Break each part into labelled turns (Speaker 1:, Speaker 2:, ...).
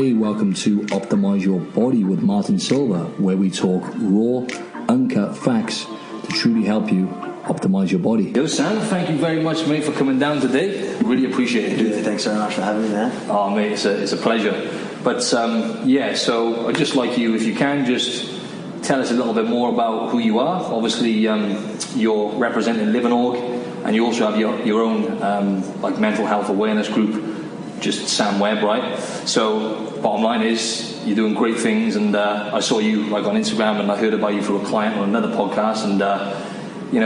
Speaker 1: Hey, welcome to Optimize Your Body with Martin Silva, where we talk raw, uncut facts to truly help you optimize your body. Yo, Sam, thank you very much, mate, for coming down today. Really appreciate it.
Speaker 2: Yeah, thanks very much for having me, man.
Speaker 1: Oh, mate, it's a pleasure. But, so I'd just like you, if you can, just tell us a little bit more about who you are. Obviously, you're representing Livinorg, and you also have your own mental health awareness group, just Sam Webb, right? So bottom line is you're doing great things, and I saw you on Instagram, and I heard about you through a client on another podcast, and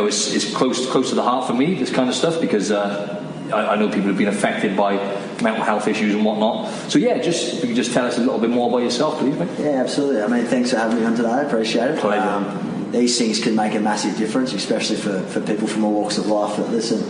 Speaker 1: it's close to the heart for me, this kind of stuff, because I know people have been affected by mental health issues and whatnot. So yeah, if you could just tell us a little bit more about yourself, please, mate.
Speaker 2: Yeah, absolutely. I mean, thanks for having me on today. I appreciate it.
Speaker 1: Pleasure.
Speaker 2: These things can make a massive difference, especially for people from all walks of life that listen.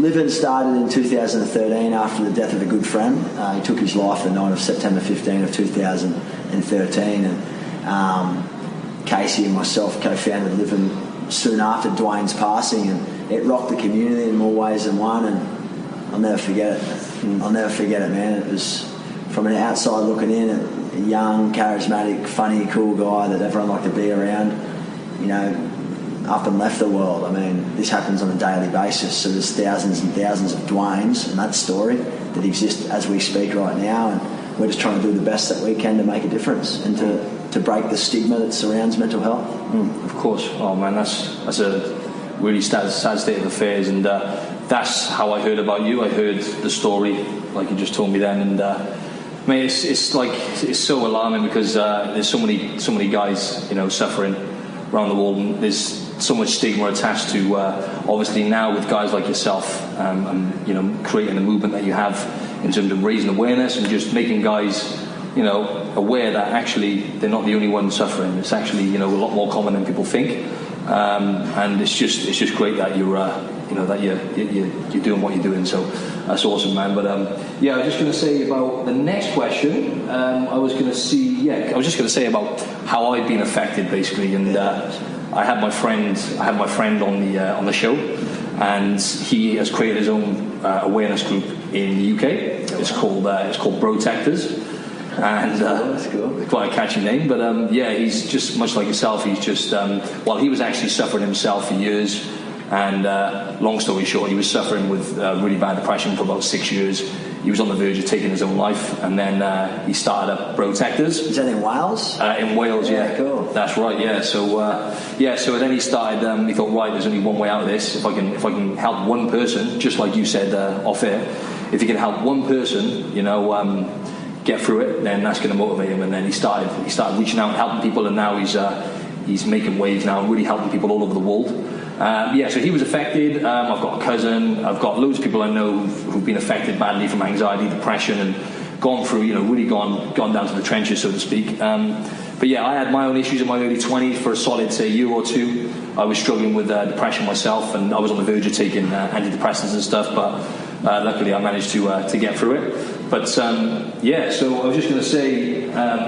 Speaker 2: Living started in 2013 after the death of a good friend. He took his life the night of September 15 of 2013, and Casey and myself co-founded Living soon after Dwayne's passing, and it rocked the community in more ways than one, and I'll never forget it. I'll never forget it, man. It was, from an outside looking in, a young, charismatic, funny, cool guy that everyone liked to be around, up and left the world. I mean, this happens on a daily basis, so there's thousands and thousands of Dwaynes in that story that exist as we speak right now, and we're just trying to do the best that we can to make a difference and to break the stigma that surrounds mental health.
Speaker 1: Of course. Oh man, that's a really sad state of affairs, and that's how I heard about you. I heard the story like you just told me then, and mate, it's so alarming, because there's so many guys suffering around the world, and there's so much stigma attached to obviously now with guys like yourself, and creating the movement that you have in terms of raising awareness and just making guys aware that actually they're not the only ones suffering. It's actually a lot more common than people think, and it's just great that you're doing what you're doing. So that's awesome, man. But I was just going to say about the next question. I was just going to say about how I've been affected, basically, and I had my friend on the show, and he has created his own awareness group in the UK. It's called Protectors. And
Speaker 2: that's cool.
Speaker 1: Quite a catchy name, but he's just much like yourself. He's just he was actually suffering himself for years, and long story short, he was suffering with really bad depression for about 6 years. He was on the verge of taking his own life, and then he started up Protectors.
Speaker 2: Is that in Wales?
Speaker 1: In Wales, yeah.
Speaker 2: Cool.
Speaker 1: That's right, yeah. So then he started. He thought, right, there's only one way out of this. If I can help one person, just like you said off air, if you can help one person, get through it, then that's going to motivate him. And then he started reaching out and helping people, and now he's making waves now and really helping people all over the world. So he was affected. I've got a cousin. I've got loads of people I know who've been affected badly from anxiety, depression, and gone through, really gone down to the trenches, so to speak. I had my own issues in my early 20s for a solid, say, year or two. I was struggling with depression myself, and I was on the verge of taking antidepressants and stuff, but luckily I managed to get through it. But so I was just going to say,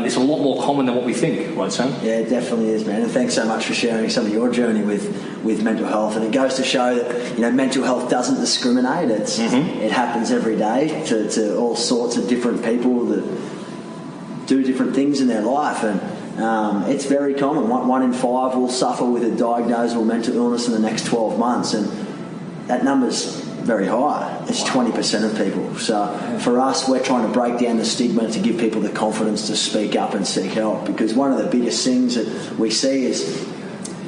Speaker 1: it's a lot more common than what we think, right, Sam?
Speaker 2: Yeah, it definitely is, man. And thanks so much for sharing some of your journey with mental health. And it goes to show that mental health doesn't discriminate. It happens every day to all sorts of different people that do different things in their life, and it's very common. 1 in 5 will suffer with a diagnosable mental illness in the next 12 months, and that number's very high. It's 20% of people. So for us, we're trying to break down the stigma to give people the confidence to speak up and seek help, because one of the biggest things that we see is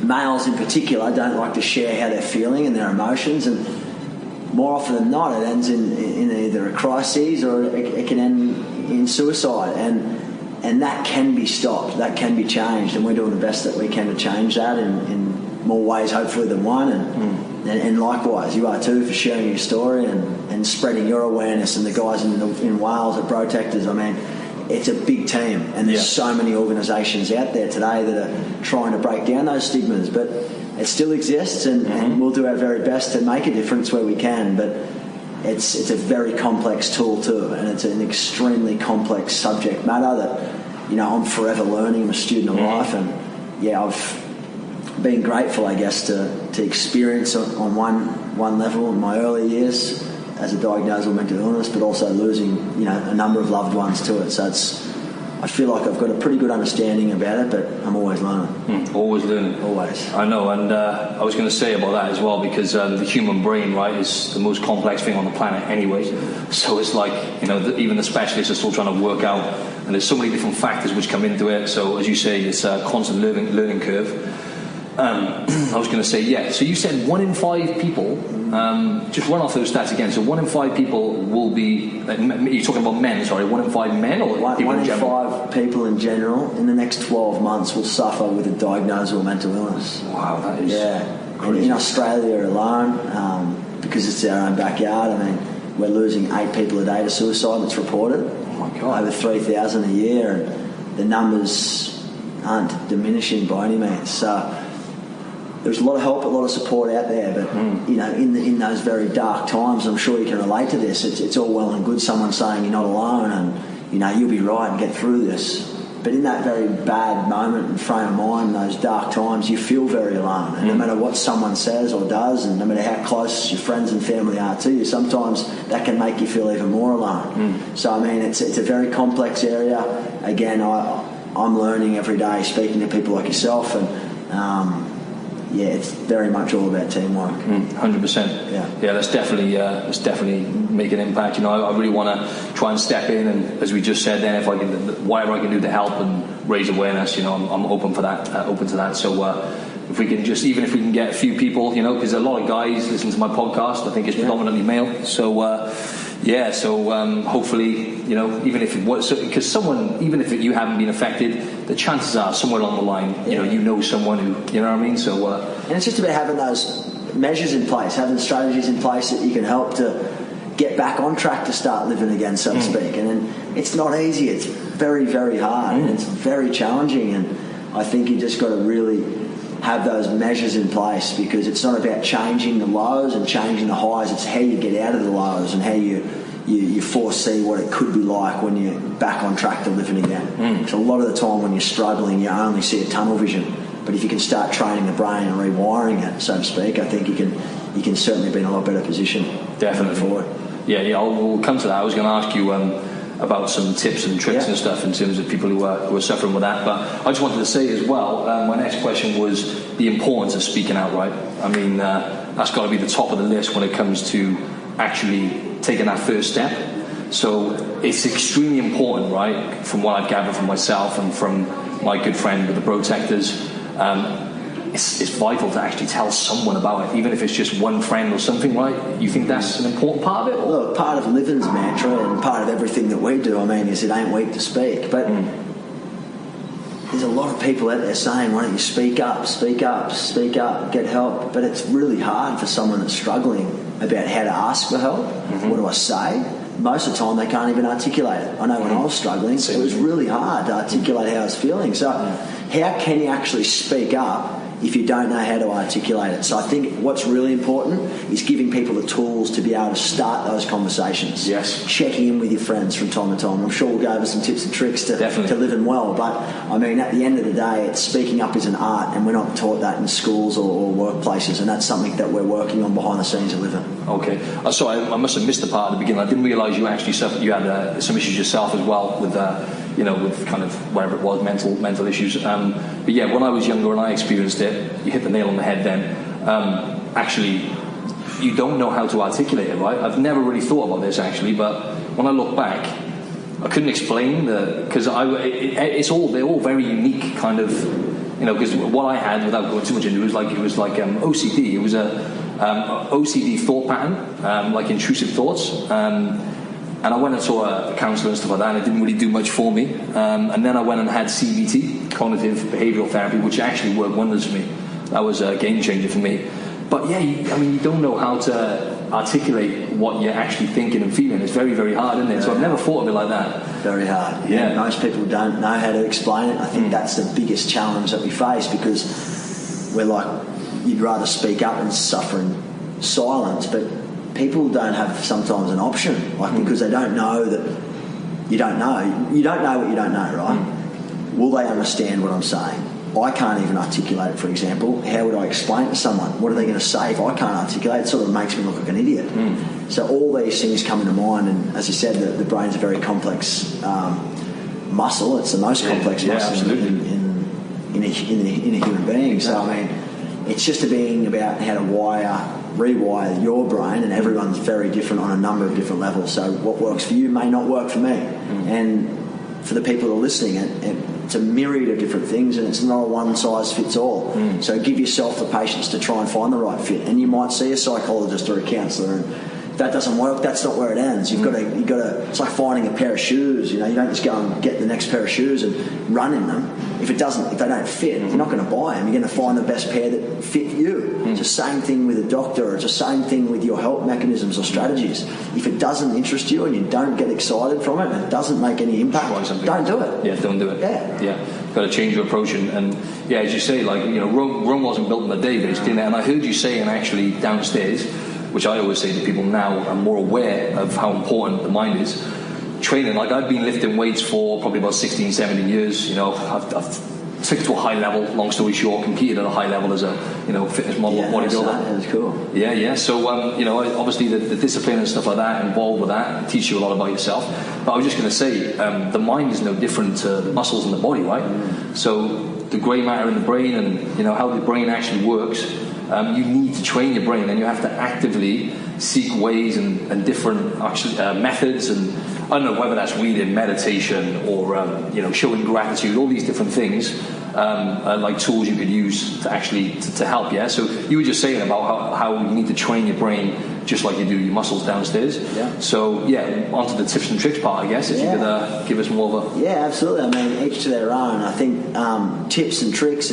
Speaker 2: males in particular don't like to share how they're feeling and their emotions, and more often than not it ends in either a crisis or it can end in suicide, and that can be stopped, that can be changed, and we're doing the best that we can to change that in more ways hopefully than one, and likewise you are too, for sharing your story and spreading your awareness. And the guys in Wales at Protectors, I mean, it's a big team, and there's so many organisations out there today that are trying to break down those stigmas, but it still exists, and we'll do our very best to make a difference where we can, but it's a very complex tool too, and it's an extremely complex subject matter that I'm forever learning. I'm a student of life, and I've been grateful, I guess, to experience on one level in my early years as a diagnosable mental illness, but also losing a number of loved ones to it. So I feel like I've got a pretty good understanding about it, but I'm always learning.
Speaker 1: Always learning.
Speaker 2: Always.
Speaker 1: I know, and I was going to say about that as well, because the human brain, right, is the most complex thing on the planet anyway. So it's like, even the specialists are still trying to work out, and there's so many different factors which come into it. So as you say, it's a constant learning curve. I was going to say, yeah, so you said 1 in 5 people, just run off those stats again. So 1 in 5 people will be, you're talking about men, sorry, 1 in 5 men or people in general? 1 in 5 people in general in the next 12 months will suffer with a diagnosable mental illness. Wow, that is
Speaker 2: crazy. In Australia alone, because it's our own backyard, I mean, we're losing 8 people a day to suicide, it's reported.
Speaker 1: Oh my God.
Speaker 2: Over 3,000 a year, and the numbers aren't diminishing by any means. So there's a lot of help, a lot of support out there, but in those very dark times, I'm sure you can relate to this. It's all well and good someone saying you're not alone and you'll be right and get through this. But in that very bad moment and frame of mind, those dark times, you feel very alone. And no matter what someone says or does, and no matter how close your friends and family are to you, sometimes that can make you feel even more alone. So I mean, it's a very complex area. Again, I'm learning every day, speaking to people like yourself, and it's very much all about teamwork.
Speaker 1: 100%. Yeah, let's definitely make an impact. I really want to try and step in, and as we just said, then if I can, whatever I can do to help and raise awareness, I'm open for that. Open to that. So if we can even if we can get a few people, because a lot of guys listen to my podcast. I think it's predominantly male. So hopefully, even if it was, because even if you haven't been affected, the chances are somewhere along the line, you know someone who, you know what I mean? So,
Speaker 2: and it's just about having those measures in place, having strategies in place that you can help to get back on track to start living again, so to speak. And then it's not easy. It's very, very hard, and it's very challenging. And I think you just got to really have those measures in place, because it's not about changing the lows and changing the highs. It's how you get out of the lows and how you foresee what it could be like when you're back on track to living again. So a lot of the time when you're struggling, you only see a tunnel vision. But if you can start training the brain and rewiring it, so to speak, I think you can certainly be in a lot better position.
Speaker 1: Definitely.
Speaker 2: Forward.
Speaker 1: Yeah, we'll come to that. I was going to ask you about some tips and tricks and stuff in terms of people who are suffering with that. But I just wanted to say as well, my next question was the importance of speaking out, right? I mean, that's got to be the top of the list when it comes to actually taking that first step. So it's extremely important, right, from what I've gathered from myself and from my good friend with the Protectors. It's vital to actually tell someone about it, even if it's just one friend or something, right? You think that's an important part of it?
Speaker 2: Look, part of living's mantra and part of everything that we do, I mean, is it ain't weak to speak. But there's a lot of people out there saying, why don't you speak up, get help. But it's really hard for someone that's struggling about how to ask for help. What do I say? Most of the time they can't even articulate it. I know when I was struggling, it was really hard to articulate how I was feeling. So how can you actually speak up if you don't know how to articulate it? So I think what's really important is giving people the tools to be able to start those conversations.
Speaker 1: Yes.
Speaker 2: Checking in with your friends from time to time. I'm sure we'll go over some tips and tricks to living well. But I mean, at the end of the day, it's speaking up is an art, and we're not taught that in schools or workplaces, and that's something that we're working on behind the scenes at Living.
Speaker 1: Okay. Sorry, I must have missed the part at the beginning. I didn't realise you actually you had some issues yourself as well with with kind of whatever it was, mental issues. But yeah, when I was younger and I experienced it, you hit the nail on the head then. Actually, you don't know how to articulate it, right? I've never really thought about this actually, but when I look back, I couldn't explain because they're all very unique kind of, because what I had, without going too much into it, it was like OCD. It was a OCD thought pattern, like intrusive thoughts. And I went and saw a counsellor and stuff like that, and it didn't really do much for me. And then I went and had CBT, cognitive behavioural therapy, which actually worked wonders for me. That was a game changer for me. But yeah, you don't know how to articulate what you're actually thinking and feeling. It's very, very hard, isn't it? So I've never thought of it like that.
Speaker 2: Very hard.
Speaker 1: Yeah.
Speaker 2: Most people don't know how to explain it. I think that's the biggest challenge that we face, because we're like, you'd rather speak up and suffer in silence, but people don't have sometimes an option, because they don't know that you don't know. You don't know what you don't know, right? Will they understand what I'm saying? I can't even articulate it, for example. How would I explain it to someone? What are they going to say if I can't articulate it? It sort of makes me look like an idiot. So all these things come into mind, and as you said, the brain's a very complex muscle. It's the most complex muscle in a human being. So I mean, it's just being about how to rewire your brain, and everyone's very different on a number of different levels. So what works for you may not work for me, and for the people that are listening, it's a myriad of different things, and it's not a one size fits all. So give yourself the patience to try and find the right fit, and you might see a psychologist or a counsellor, and if that doesn't work, that's not where it ends. You've got to. It's like finding a pair of shoes. You know, you don't just go and get the next pair of shoes and run in them. If they don't fit, you're not going to buy them. You're going to find the best pair that fit you. It's the same thing with a doctor. It's the same thing with your help mechanisms or strategies. If it doesn't interest you and you don't get excited from it and it doesn't make any impact, don't do it.
Speaker 1: Yeah, don't do it. Yeah. Got to change your approach, and as you say, like, you know, Rome wasn't built in a day, basically. And I heard you saying actually downstairs, which I always say to people now, I'm more aware of how important the mind is. Training, like I've been lifting weights for probably about 16, 17 years. You know, I've took it to a high level. Long story short, competed at a high level as a fitness model, bodybuilder.
Speaker 2: That's cool.
Speaker 1: Yeah. So obviously the discipline and stuff like that involved with that teach you a lot about yourself. But I was just going to say, the mind is no different to the muscles in the body, right? So the grey matter in the brain, and you know how the brain actually works. You need to train your brain, and you have to actively seek ways and different methods, and I don't know whether that's reading, meditation, or showing gratitude. All these different things are like tools you could use to actually to help. Yeah. So you were just saying about how you need to train your brain just like you do your muscles downstairs. Yeah. So onto the tips and tricks part, I guess. If you could give us more of a
Speaker 2: absolutely. I mean, each to their own. I think tips and tricks.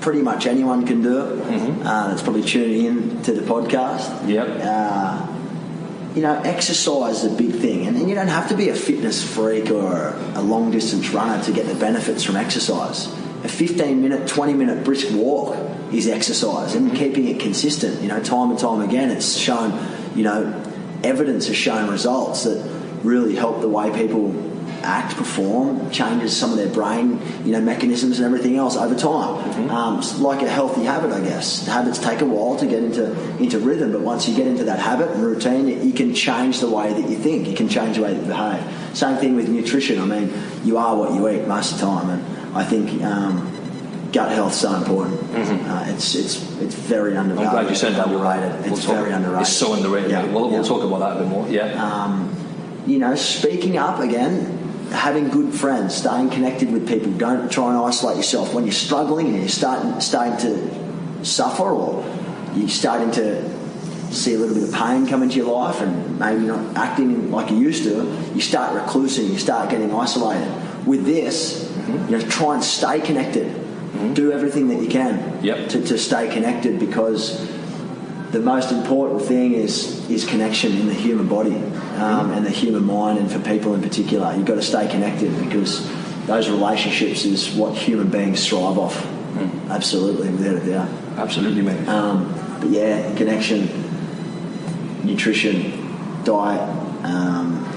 Speaker 2: Pretty much anyone can do it. That's probably tuning in to the podcast.
Speaker 1: Yep.
Speaker 2: Exercise is a big thing, and you don't have to be a fitness freak or a long distance runner to get the benefits from exercise. A 15-minute, 20-minute brisk walk is exercise, and keeping it consistent. Time and time again, it's shown. Evidence has shown results that really help the way people act, perform, changes some of their brain, mechanisms and everything else over time. It's like a healthy habit, I guess. Habits take a while to get into rhythm, but once you get into that habit and routine, you can change the way that you think. You can change the way that you behave. Same thing with nutrition. I mean, you are what you eat most of the time, and I think gut health is so important. It's very underrated.
Speaker 1: I'm glad you said that.
Speaker 2: It's very underrated.
Speaker 1: It's so underrated. Yeah. We'll talk about that a bit more. Yeah.
Speaker 2: Speaking up again. Having good friends, staying connected with people. Don't try and isolate yourself. When you're struggling and you're starting to suffer, or you're starting to see a little bit of pain come into your life and maybe not acting like you used to, you start reclusing, you start getting isolated. With this, try and stay connected. Do everything that you can to stay connected, because the most important thing is connection in the human body and the human mind, and for people in particular. You've got to stay connected, because those relationships is what human beings thrive off. Absolutely, without a doubt.
Speaker 1: Absolutely, mate.
Speaker 2: But connection, nutrition, diet,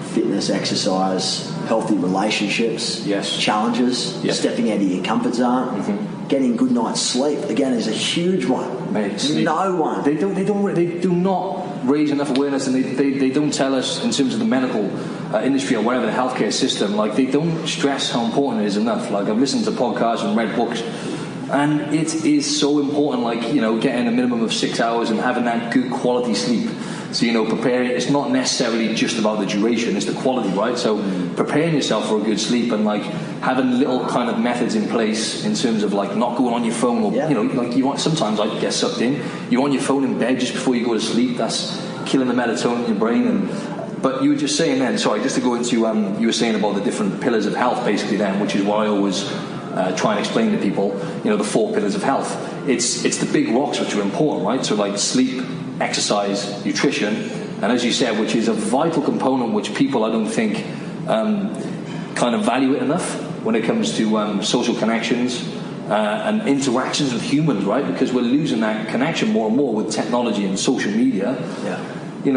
Speaker 2: fitness, exercise, healthy relationships, challenges, stepping out of your comfort zone, getting good night's sleep again is a huge one.
Speaker 1: Mate, sleep.
Speaker 2: No one.
Speaker 1: They do not raise enough awareness, and they don't tell us in terms of the medical industry or whatever, the healthcare system. Like, they don't stress how important it is enough. Like, I've listened to podcasts and read books, and it is so important. Like, getting a minimum of 6 hours and having that good quality sleep. So, preparing, it's not necessarily just about the duration, it's the quality, right? So preparing yourself for a good sleep, and like having little kind of methods in place in terms of like not going on your phone, or like you want, sometimes I get sucked in. You're on your phone in bed just before you go to sleep. That's killing the melatonin in your brain. But you were just saying then, sorry, just to go into you were saying about the different pillars of health basically then, which is what I always try and explain to people, the 4 pillars of health. It's the big rocks which are important, right? So like sleep, exercise, nutrition, and as you said, which is a vital component which people, I don't think, kind of value it enough when it comes to social connections and interactions with humans, right? Because we're losing that connection more and more with technology and social media.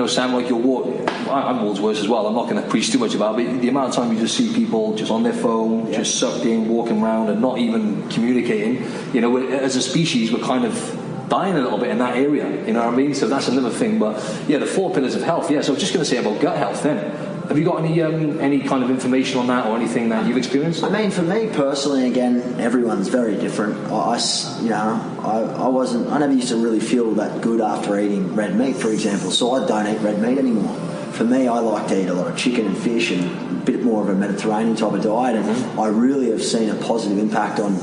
Speaker 1: Sam, like I'm world's worst as well. I'm not going to preach too much about it, but the amount of time you just see people just on their phone, just sucked in, walking around and not even communicating. As a species, we're kind of dying a little bit in that area, you know what I mean? So that's another thing. But the 4 pillars of health. So I was just going to say about gut health then. have you got any kind of information on that or anything that you've experienced?
Speaker 2: I mean, for me personally, again, everyone's very different. I never used to really feel that good after eating red meat, for example, so I don't eat red meat anymore. For me, I like to eat a lot of chicken and fish and a bit more of a Mediterranean type of diet, and I really have seen a positive impact on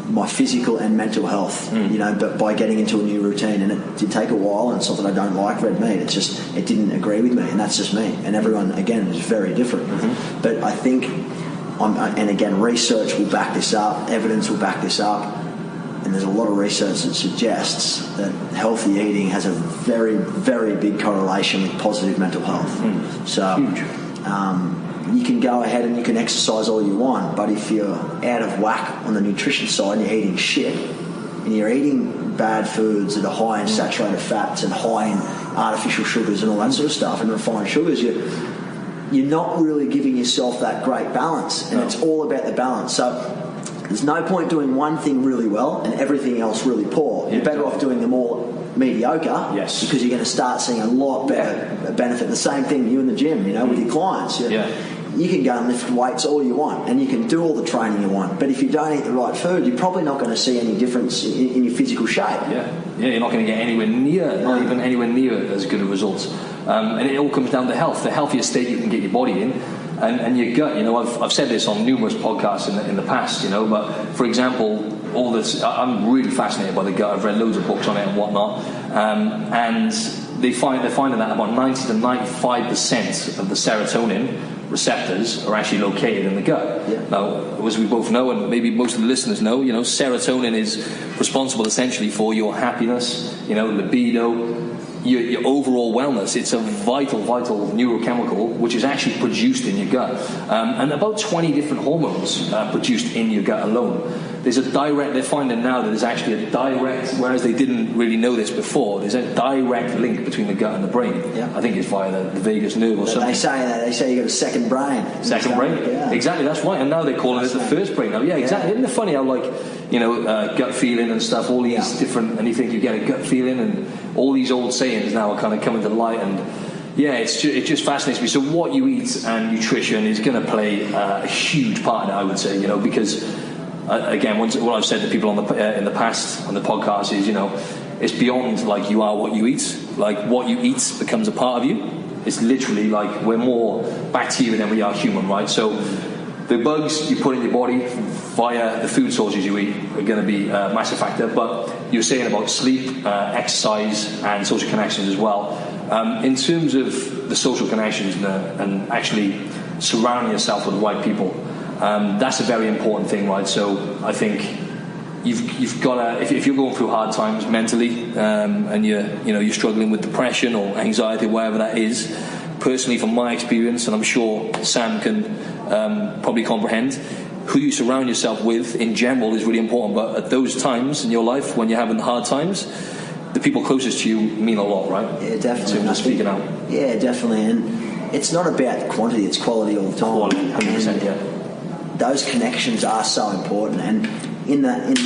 Speaker 2: my physical and mental health, but by getting into a new routine. And it did take a while, and it's not that I don't like red meat, it's just it didn't agree with me, and that's just me. And everyone, again, is very different. But I think, and again, research will back this up, evidence will back this up, and there's a lot of research that suggests that healthy eating has a very, very big correlation with positive mental health. So
Speaker 1: huge.
Speaker 2: You can go ahead and you can exercise all you want, but if you're out of whack on the nutrition side and you're eating shit, and you're eating bad foods that are high in saturated fats and high in artificial sugars and all that sort of stuff, and refined sugars, you're not really giving yourself that great balance, and it's all about the balance. So there's no point doing one thing really well and everything else really poor. You're better off doing them all mediocre, because you're going to start seeing a lot better benefit. The same thing you in the gym, with your clients. You can go and lift weights all you want, and you can do all the training you want, but if you don't eat the right food, you're probably not going to see any difference in your physical shape.
Speaker 1: You're not going to get anywhere near, not even anywhere near as good a results. And it all comes down to health. The healthier state you can get your body in, and your gut. I've said this on numerous podcasts in the past. But for example, all this, I'm really fascinated by the gut. I've read loads of books on it and whatnot, and they're finding that about 90 to 95% of the serotonin receptors are actually located in the gut. Now, as we both know, and maybe most of the listeners know, serotonin is responsible essentially for your happiness, libido, your overall wellness. It's a vital neurochemical which is actually produced in your gut, and about 20 different hormones are produced in your gut alone. They're finding now that there's actually a direct, whereas they didn't really know this before, there's a direct link between the gut and the brain. I think it's via the vagus nerve or something.
Speaker 2: They say you got a second brain.
Speaker 1: Second brain? Exactly, that's right. And now they're calling it the first brain now. Exactly. Isn't it funny how, gut feeling and stuff, all these different, and you think you get a gut feeling, and all these old sayings now are kind of coming to light, and it just fascinates me. So what you eat and nutrition is going to play a huge part in it, I would say, because again, what I've said to people in the past on the podcast is, it's beyond you are what you eat. What you eat becomes a part of you. It's literally we're more bacteria than we are human, right? So the bugs you put in your body via the food sources you eat are going to be a massive factor. But you were saying about sleep, exercise, and social connections as well. In terms of the social connections and actually surrounding yourself with the right people, that's a very important thing, right? So I think you've got to, if you're going through hard times mentally, and you're struggling with depression or anxiety, whatever that is. Personally, from my experience, and I'm sure Sam can probably comprehend, who you surround yourself with in general is really important. But at those times in your life when you're having hard times, the people closest to you mean a lot, right?
Speaker 2: Yeah, definitely.
Speaker 1: In terms of speaking out.
Speaker 2: Yeah, definitely. And it's not about quantity; it's quality all the time.
Speaker 1: Quality, 100%.
Speaker 2: Those connections are so important, and in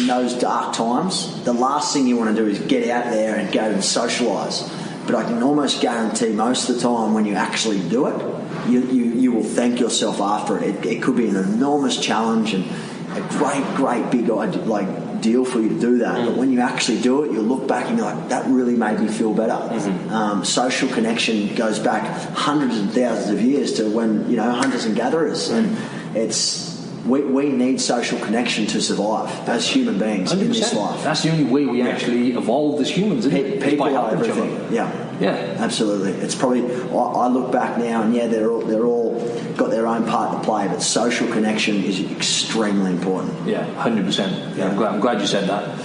Speaker 2: those dark times, the last thing you want to do is get out there and go and socialise. But I can almost guarantee most of the time when you actually do it, you will thank yourself after it. It could be an enormous challenge and a great big deal for you to do that. But when you actually do it, you'll look back and you're like, that really made me feel better. Social connection goes back hundreds and thousands of years to when hunters and gatherers, and we need social connection to survive as human beings 100%. In this life.
Speaker 1: That's the only way we actually evolved as humans, isn't it?
Speaker 2: People
Speaker 1: by
Speaker 2: are everything. Yeah, absolutely. It's probably, I look back now and they're all got their own part to play, but social connection is extremely important.
Speaker 1: 100%. I'm glad you said that.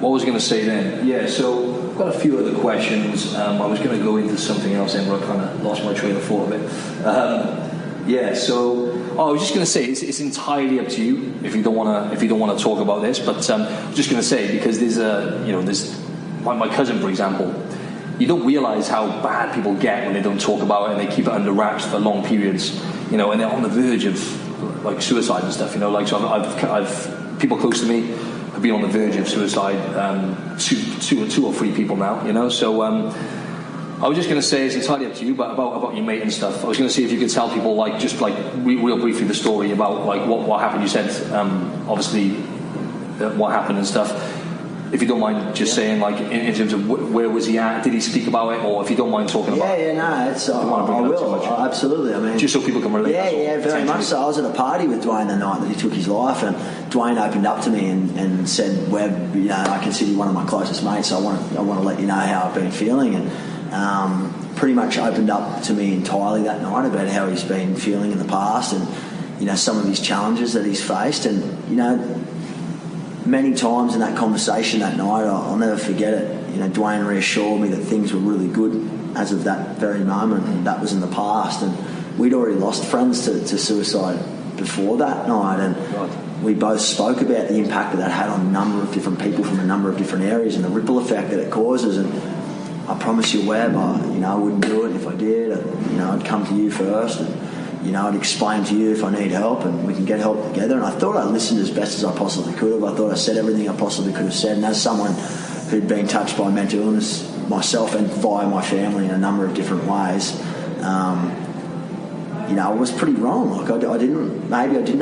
Speaker 1: What was I going to say then? So I've got a few other questions. I was going to go into something else then, but I kind of lost my train of thought a bit. I was just going to say it's entirely up to you if you don't want to talk about this. But I was just going to say, because there's my cousin, for example. You don't realise how bad people get when they don't talk about it and they keep it under wraps for long periods. And they're on the verge of suicide and stuff. So I've people close to me have been on the verge of suicide. Two or three people now. So I was just going to say, it's entirely up to you, but about your mate and stuff. I was going to see if you could tell people, like, just like real briefly the story about like what happened. You said obviously what happened and stuff. If you don't mind just saying, like, in terms of where was he at? Did he speak about it? Or if you don't mind talking about it.
Speaker 2: No, it's, I will. Absolutely. I mean,
Speaker 1: just so people can relate.
Speaker 2: Yeah, very much so. I was at a party with Dwayne the night that he took his life, and Dwayne opened up to me and said, Webb, you know, I consider you one of my closest mates, so I want to let you know how I've been feeling. And pretty much opened up to me entirely that night about how he's been feeling in the past and, you know, some of his challenges that he's faced. And, you know, many times in that conversation that night, I'll never forget it. You know, Dwayne reassured me that things were really good as of that very moment, and that was in the past. And we'd already lost friends to suicide before that night, and we both spoke about the impact that had on a number of different people from a number of different areas and the ripple effect that it causes. And I promise you, Webb, I wouldn't do it if I did. I'd come to you first, and, you know, I'd explain to you if I need help, and we can get help together. And I thought I listened as best as I possibly could have. I thought I said everything I possibly could have said. And as someone who'd been touched by mental illness myself and via my family in a number of different ways, you know, I was pretty wrong. Like I didn't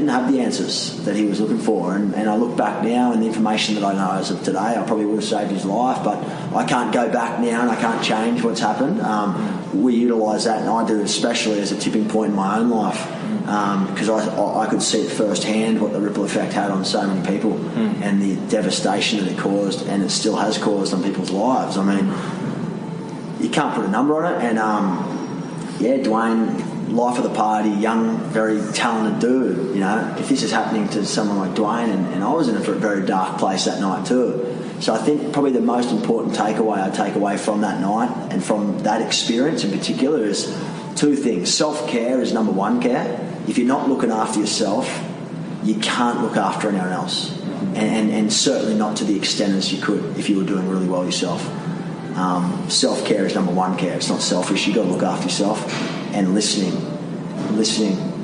Speaker 2: have the answers that he was looking for. And I look back now, and the information that I know as of today, I probably would have saved his life. But I can't go back now, and I can't change what's happened. We utilise that, and I do, especially as a tipping point in my own life, because I could see it firsthand what the ripple effect had on so many people, and the devastation that it caused, and it still has caused on people's lives. I mean, you can't put a number on it. And Dwayne, life of the party, young, very talented dude. You know, if this is happening to someone like Dwayne, and I was in a very dark place that night too. So I think probably the most important takeaway I take away from that night and from that experience in particular is two things. Self-care is number one care. If you're not looking after yourself, you can't look after anyone else. And certainly not to the extent as you could if you were doing really well yourself. Self-care is number one care. It's not selfish. You've got to look after yourself. And listening,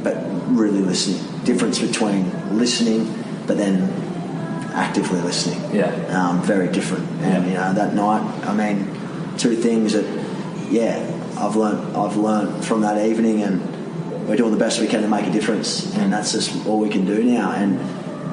Speaker 2: but really listening. Difference between listening but then actively listening. Very different. And you know, that night, I mean, two things that I've learned from that evening, and we're doing the best we can to make a difference, and that's just all we can do now. And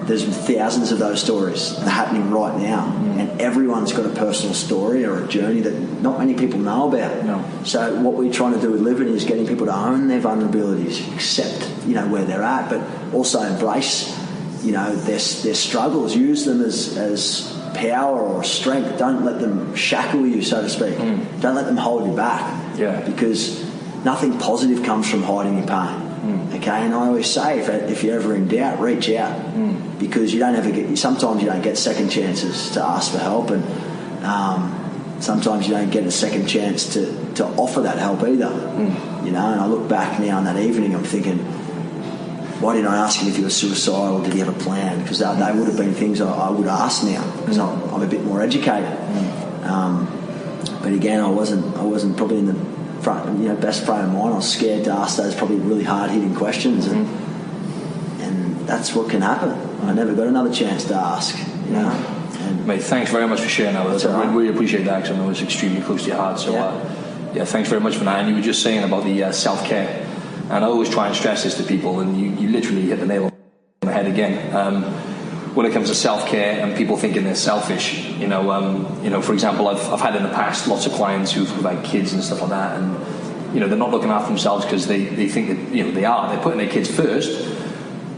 Speaker 2: there's thousands of those stories that are happening right now, and everyone's got a personal story or a journey that not many people know about.
Speaker 1: No.
Speaker 2: So what we're trying to do with Livinorg is getting people to own their vulnerabilities, accept, you know, where they're at, but also embrace, you know, their struggles. Use them as power or strength. Don't let them shackle you, so to speak. Don't let them hold you back. Because nothing positive comes from hiding your pain. Okay, and I always say, if you're ever in doubt, reach out, because sometimes you don't get second chances to ask for help, and sometimes you don't get a second chance to offer that help either. You know, and I look back now on that evening, I'm thinking, why didn't I ask him if he was suicidal? Did he have a plan? Because they would have been things I would ask now, because I'm a bit more educated. But again, I wasn't probably in the best frame of mind. I was scared to ask those probably really hard-hitting questions, and that's what can happen. I never got another chance to ask. You know.
Speaker 1: Mate, thanks very much for sharing that with us. I really appreciate that, because I know it's extremely close to your heart. So, thanks very much for that. And you were just saying about the self-care, and I always try and stress this to people, and you literally hit the nail on the head again. When it comes to self-care and people thinking they're selfish, you know, for example, I've had in the past lots of clients who've had kids and stuff like that, and, you know, they're not looking after themselves because they think that, you know, they're putting their kids first,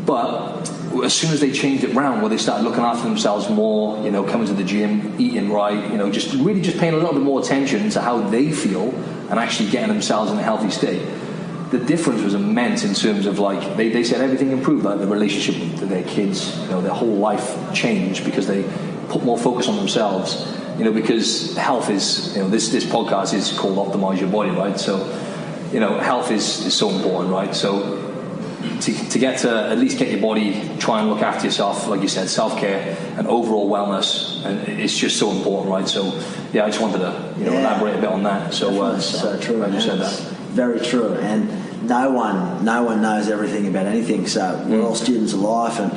Speaker 1: but as soon as they changed it round, where they started looking after themselves more, you know, coming to the gym, eating right, you know, just paying a little bit more attention to how they feel and actually getting themselves in a healthy state, the difference was immense in terms of, like, they said everything improved, like the relationship with their kids, you know, their whole life changed because they put more focus on themselves, you know, because health is, you know, this podcast is called Optimize Your Body, right? So, you know, health is so important, right? So to get to at least get your body, try and look after yourself, like you said, self-care and overall wellness, and it's just so important, right? So I just wanted to, you know, elaborate a bit on that. So
Speaker 2: so true.
Speaker 1: I just said that.
Speaker 2: Very true. And no one knows everything about anything, so we're all students of life, and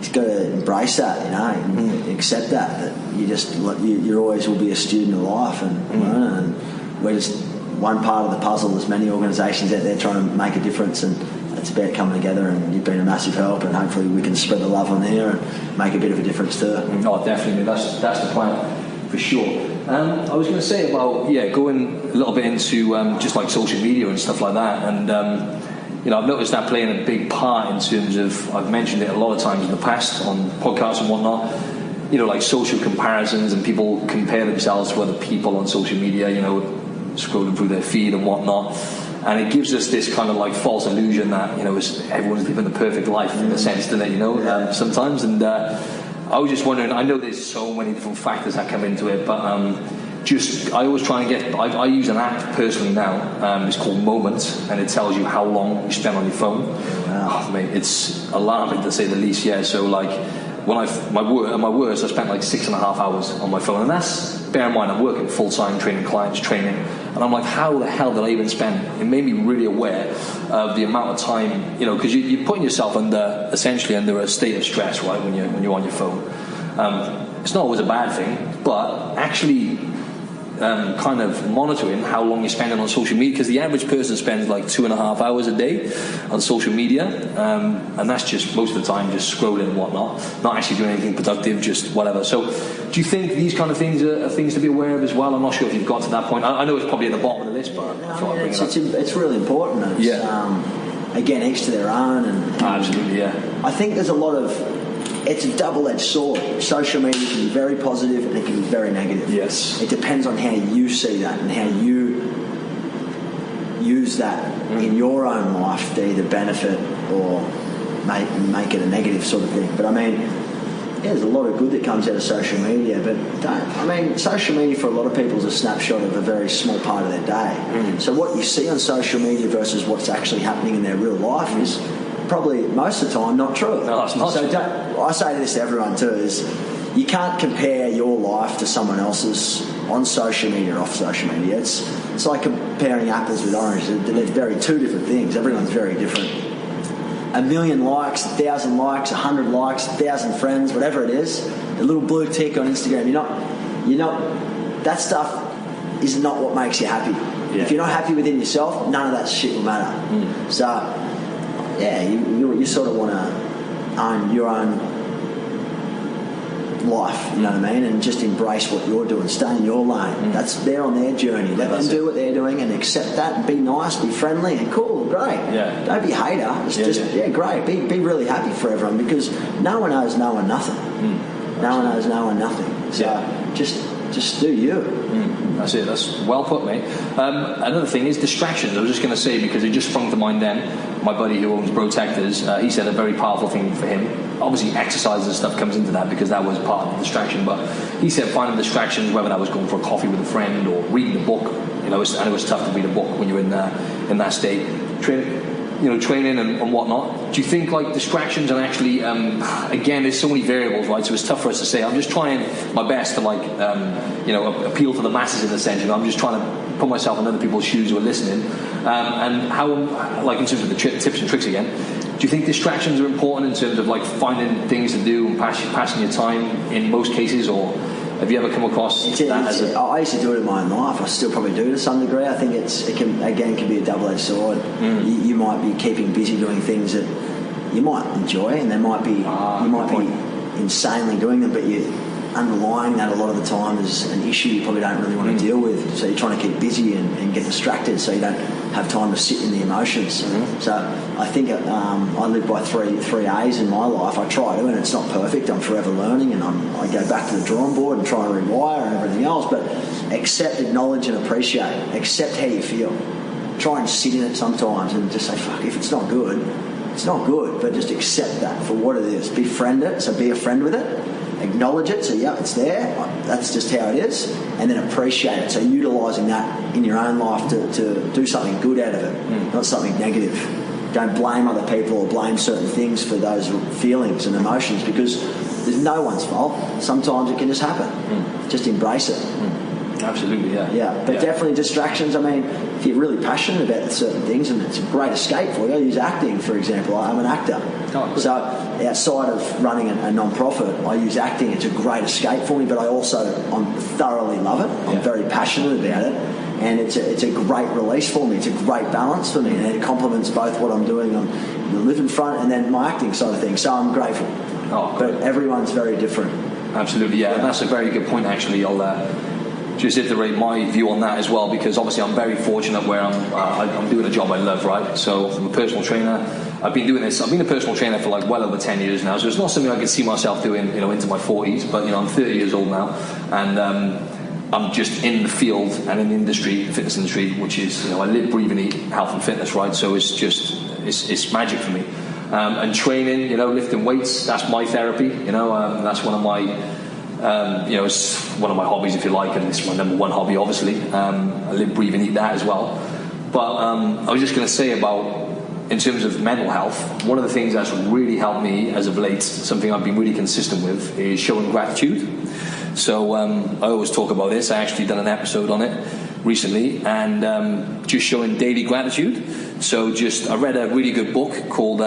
Speaker 2: you've got to embrace that, you know, accept that you always will be a student of life and learn, and we're just one part of the puzzle. There's many organisations out there trying to make a difference, and it's about coming together, and you've been a massive help, and hopefully we can spread the love on there and make a bit of a difference too.
Speaker 1: Oh, definitely. That's the plan, for sure. I was going to say about, going a little bit into just like social media and stuff like that, and I've noticed that playing a big part in terms of, I've mentioned it a lot of times in the past on podcasts and whatnot, like social comparisons, and people compare themselves to other people on social media, scrolling through their feed and whatnot. And it gives us this kind of like false illusion that, everyone's living the perfect life in a sense, doesn't it, sometimes. And I was just wondering, I know there's so many different factors that come into it, but I always try and I use an app personally now, it's called Moments, and it tells you how long you spend on your phone. Wow. Oh, mate, it's alarming to say the least, So like, when at my worst, I spent like 6.5 hours on my phone, and that's, bear in mind, I'm working full-time, training clients, training, and I'm like, how the hell did I even spend? It made me really aware of the amount of time, because you're putting yourself essentially under a state of stress, right, when you're on your phone. It's not always a bad thing, but actually kind of monitoring how long you're spending on social media, because the average person spends like 2.5 hours a day on social media, and that's just most of the time just scrolling and whatnot, not actually doing anything productive, just whatever. So do you think these kind of things are things to be aware of as well? I'm not sure if you've got to that point. I know it's probably at the bottom of the list, but
Speaker 2: it's really important. Again, each to their own, and
Speaker 1: absolutely,
Speaker 2: I think there's a lot of, it's a double-edged sword. Social media can be very positive and it can be very negative.
Speaker 1: Yes.
Speaker 2: It depends on how you see that and how you use that in your own life to either benefit or make it a negative sort of thing. But I mean, there's a lot of good that comes out of social media, but social media for a lot of people is a snapshot of a very small part of their day. So what you see on social media versus what's actually happening in their real life is probably most of the time not true.
Speaker 1: No, it's not.
Speaker 2: So I say this to everyone too, is you can't compare your life to someone else's on social media or off social media. It's like comparing apples with oranges. They're two different things. Everyone's very different. 1 million likes, 1,000 likes, 100 likes, 1,000 friends, whatever it is, a little blue tick on Instagram. You're not. That stuff is not what makes you happy. Yeah. If you're not happy within yourself, none of that shit will matter. So. Yeah, you sort of want to own your own life, you know what I mean, and just embrace what you're doing, stay in your lane. They're on their journey. Let them do what they're doing and accept that, and be nice, be friendly, and cool, great. Yeah. Don't be a hater. Great. Be really happy for everyone, because no one owes no one nothing. No one owes no one nothing. So just do you.
Speaker 1: That's it. That's well put, mate. Another thing is distractions. I was just going to say, because it just sprung to mind then, my buddy who owns Protectors, he said a very powerful thing for him. Obviously exercise and stuff comes into that, because that was part of the distraction, but he said finding distractions, whether that was going for a coffee with a friend or reading a book. I know it's tough to read a book when you're in that state. Training and whatnot. Do you think like distractions and actually, again, there's so many variables, right? So it's tough for us to say. I'm just trying my best to appeal to the masses in a sense. I'm just trying to put myself in other people's shoes who are listening. And how, like in terms of the tips and tricks again, do you think distractions are important in terms of like finding things to do and passing your time in most cases, or have you ever come across that?
Speaker 2: I used to do it in my own life. I still probably do to some degree. I think it can be a double-edged sword. You might be keeping busy doing things that you might enjoy, and you might be insanely doing them, but underlying that a lot of the time is an issue you probably don't really want to deal with. So you're trying to keep busy and get distracted, so you don't have time to sit in the emotions. So I think I live by three A's in my life. I try to, and it's not perfect. I'm forever learning, and I go back to the drawing board and try to rewire and everything else. But accept, acknowledge, and appreciate. Accept how you feel. Try and sit in it sometimes and just say, fuck, if it's not good, it's not good. But just accept that for what it is. Befriend it, so be a friend with it. Acknowledge it, so it's there, that's just how it is, and then appreciate it, so utilising that in your own life to do something good out of it, not something negative. Don't blame other people or blame certain things for those feelings and emotions, because there's no one's fault. Sometimes it can just happen. Just embrace it.
Speaker 1: Absolutely, yeah.
Speaker 2: But definitely distractions. I mean, if you're really passionate about certain things and it's a great escape for you, I use acting, for example. I'm an actor. So outside of running a non-profit, I use acting. It's a great escape for me, but I thoroughly love it. I'm very passionate about it. and it's a great release for me. It's a great balance for me, and it complements both what I'm doing on the living front and then my acting side of things. So I'm grateful. But everyone's very different.
Speaker 1: Absolutely, yeah. And that's a very good point, actually. I'll just iterate my view on that as well, because obviously I'm very fortunate where I'm doing a job I love, right? So I'm a personal trainer. I've been doing this. I've been a personal trainer for like well over 10 years now. So it's not something I could see myself doing, into my 40s. But I'm 30 years old now, and I'm just in the field and in the industry, the fitness industry, which is I live, breathe, and eat health and fitness, right? So it's just it's magic for me. And training, lifting weights, that's my therapy. That's one of my it's one of my hobbies, if you like, and it's my number one hobby, obviously. I live, breathe, and eat that as well. But I was just going to say about, in terms of mental health, one of the things that's really helped me as of late, something I've been really consistent with, is showing gratitude. So I always talk about this. I actually done an episode on it recently, and just showing daily gratitude. So I read a really good book called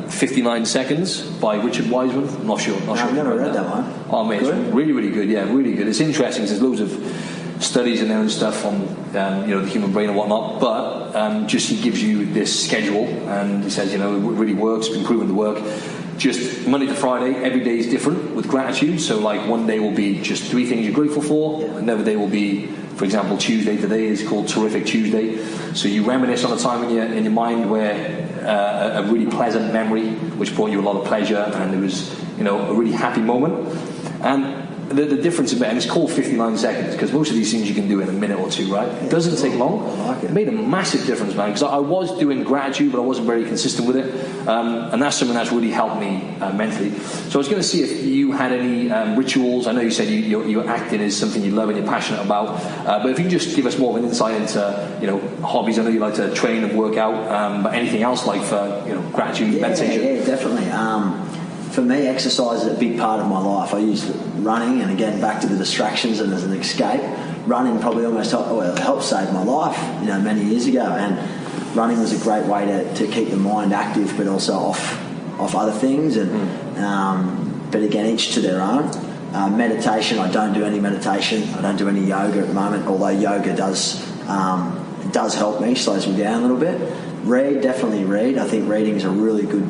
Speaker 1: 59 Seconds by Richard Wiseman. I'm not sure.
Speaker 2: I've never read that one.
Speaker 1: Oh, mate, it's really, really good. Yeah, really good. It's interesting. There's loads of studies in there and stuff on the human brain and whatnot, but just he gives you this schedule, and he says it really works, been proven to work. Just Monday to Friday, every day is different with gratitude. So like one day will be just 3 things you're grateful for. Yeah. Another day will be, for example, Tuesday today is called Terrific Tuesday. So you reminisce on a time in your mind where a really pleasant memory which brought you a lot of pleasure, and it was a really happy moment. And the difference about it, and it's called 59 seconds because most of these things you can do in a minute or two, right? It doesn't take long.
Speaker 2: I like it.
Speaker 1: It made a massive difference, man, because I was doing gratitude, but I wasn't very consistent with it, and that's something that's really helped me mentally. So I was going to see if you had any rituals. I know you said your acting is something you love and you're passionate about, but if you can just give us more of an insight into hobbies. I know you like to train and work out, but anything else like for gratitude, meditation?
Speaker 2: Yeah, definitely. For me, exercise is a big part of my life. I use running, and again, back to the distractions and as an escape. Running probably almost helped save my life, many years ago. And running was a great way to keep the mind active, but also off other things. And but again, each to their own. Meditation, I don't do any meditation. I don't do any yoga at the moment, although yoga does help me, slows me down a little bit. Definitely read. I think reading is a really good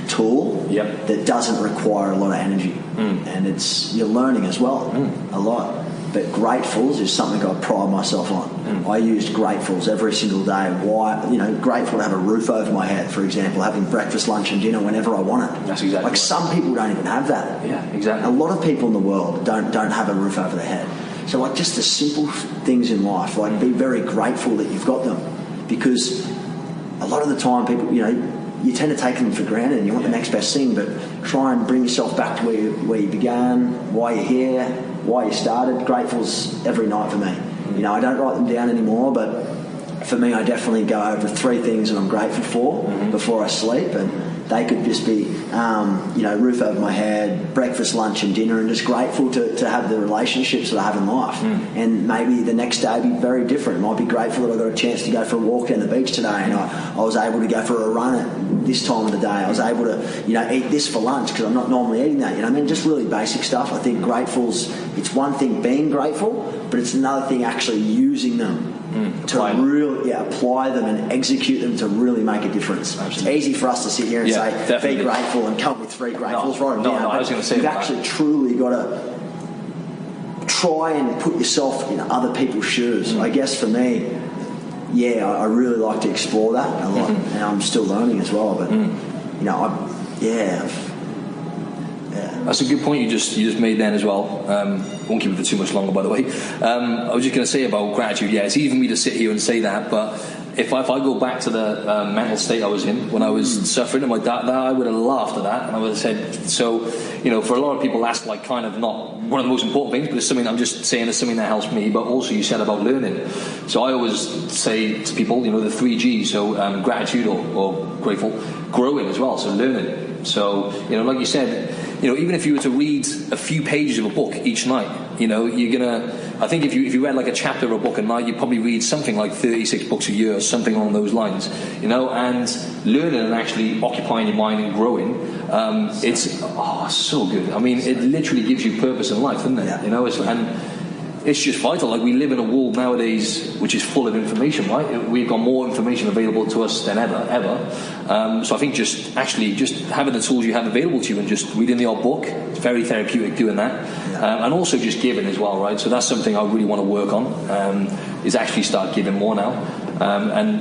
Speaker 2: tool that doesn't require a lot of energy, and you're learning as well a lot. But gratefuls is something I pride myself on. I used gratefuls every single day. Why? Grateful to have a roof over my head, for example, having breakfast, lunch, and dinner whenever I want it.
Speaker 1: That's exactly right.
Speaker 2: Some people don't even have that.
Speaker 1: Yeah, exactly.
Speaker 2: A lot of people in the world don't have a roof over their head. So just the simple things in life, be very grateful that you've got them, because a lot of the time people, you tend to take them for granted and you want the next best thing, but try and bring yourself back to where you began, why you're here, why you started. Grateful's every night for me. I don't write them down anymore, but for me, I definitely go over 3 things that I'm grateful for before I sleep, and they could just be, roof over my head, breakfast, lunch, and dinner, and just grateful to have the relationships that I have in life. And maybe the next day be very different. Might be grateful that I got a chance to go for a walk down the beach today, and I was able to go for a run at this time of the day. I was able to, eat this for lunch because I'm not normally eating that. Just really basic stuff. I think it's one thing being grateful, but it's another thing actually using them. To really apply them and execute them to really make a difference. Absolutely. It's easy for us to sit here and say, definitely. Be grateful and come up with 3 gratefuls, write them down.
Speaker 1: I was going to say
Speaker 2: you've actually truly got to try and put yourself in other people's shoes. I guess for me, I really like to explore that a lot, and I'm still learning as well. But
Speaker 1: that's a good point you just made then as well. Won't keep it for too much longer, by the way. I was just going to say about gratitude. Yeah, it's easy for me to sit here and say that, but if I go back to the mental state I was in when I was suffering, and my dad, I would have laughed at that, and I would have said, so, for a lot of people, that's like kind of not one of the most important things, but it's something I'm just saying it's something that helps me. But also, you said about learning. So I always say to people, the 3 G's. So gratitude or grateful, growing as well. So learning. So like you said. Even if you were to read a few pages of a book each night, you're gonna. I think if you read like a chapter of a book a night, you'd probably read something like 36 books a year, or something along those lines. And learning and actually occupying your mind and growing, it's so good. I mean, it literally gives you purpose in life, doesn't it?
Speaker 2: Yeah.
Speaker 1: it's just vital. Like, we live in a world nowadays which is full of information, right? We've got more information available to us than ever. So I think just having the tools you have available to you and just reading the odd book, it's very therapeutic doing that. And also just giving as well, right? So that's something I really want to work on, is actually start giving more now. And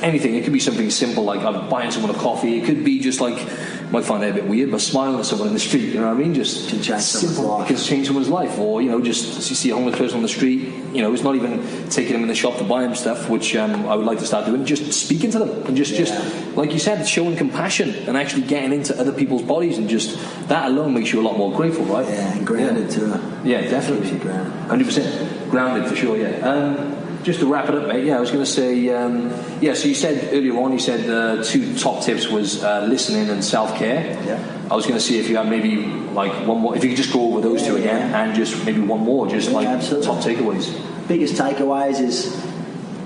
Speaker 1: anything, it could be something simple like I'm buying someone a coffee. It could be just like, you might find that a bit weird, but smiling at someone in the street, you know what I mean? Just
Speaker 2: can change someone's life.
Speaker 1: It can change someone's life. Or, you know, just you see a homeless person on the street, you know, it's not even taking them in the shop to buy them stuff, which I would like to start doing. Just speaking to them and just like you said, showing compassion and actually getting into other people's bodies, and just that alone makes you a lot more grateful, right?
Speaker 2: Yeah, and grounded too.
Speaker 1: Yeah, definitely. 100% grounded for sure. Yeah. Just to wrap it up, mate, I was going to say, so you said earlier on, two top tips was listening and self-care.
Speaker 2: Yeah.
Speaker 1: I was going to see if you have maybe like one more, if you could just go over those two again, and just maybe one more, just
Speaker 2: absolutely.
Speaker 1: Top takeaways.
Speaker 2: Biggest takeaways is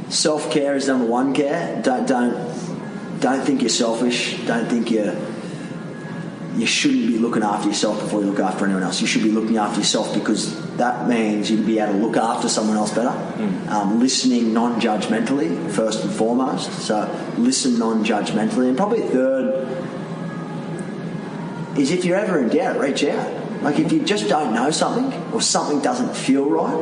Speaker 2: self-care is number one care. Don't think you're selfish. Don't think you shouldn't be looking after yourself before you look after anyone else. You should be looking after yourself, because that means you'll be able to look after someone else better. Listening non-judgmentally, first and foremost. So listen non-judgmentally. And probably third is, if you're ever in doubt, reach out. Like, if you just don't know something, or something doesn't feel right,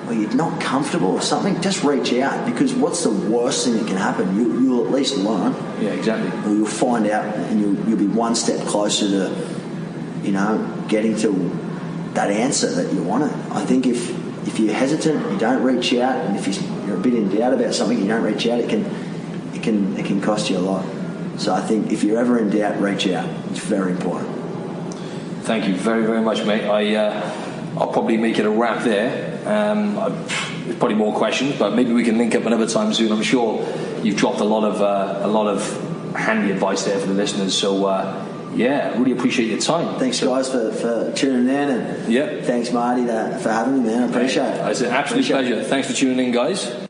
Speaker 2: or you're not comfortable or something, just reach out, because what's the worst thing that can happen? You'll at least learn.
Speaker 1: Yeah, exactly.
Speaker 2: Or you'll find out, and you'll be one step closer to, you know, getting to that answer that you wanted. I think if you're hesitant, you don't reach out, and if you're a bit in doubt about something, you don't reach out, it can cost you a lot. So I think if you're ever in doubt, reach out. It's very important.
Speaker 1: Thank you very, very much, mate. I'll probably make it a wrap there. There's probably more questions, but maybe we can link up another time soon. I'm sure you've dropped a lot of handy advice there for the listeners. So really appreciate your time.
Speaker 2: Thanks, guys, for tuning in, and thanks, Marty, for having me, man. I appreciate it.
Speaker 1: It's an absolute pleasure. Thanks for tuning in, guys.